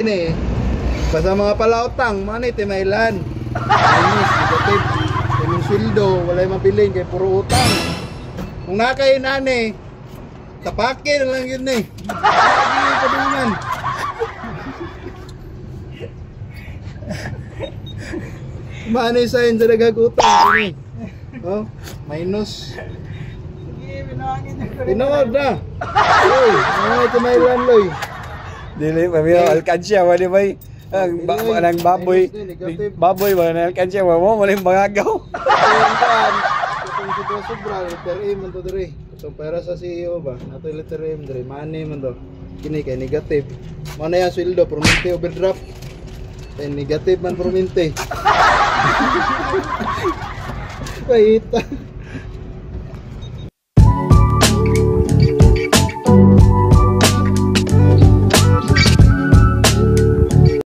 ini. Basta mga palautang, manay timailan. Minus, negative. Yung sweldo, walay mabiling kay puro utang. Kung nakay nani, tapake na lang yun eh. Hindi padungan. Manay sa'yo sa nagagutang. Oh, minus. Tinood na. Loy, mga timailan loy. Dili pa biyo alkansya wali bay. Ang baboy. Baboy ba na alkansya mo maling bangagaw. Kung sobra letter A man to dire. So para sa CEO ba, nato letter M dire, money man to. Kini kay negative. Mana ya sweldo permente overdraft. Negative man permente. Kaita.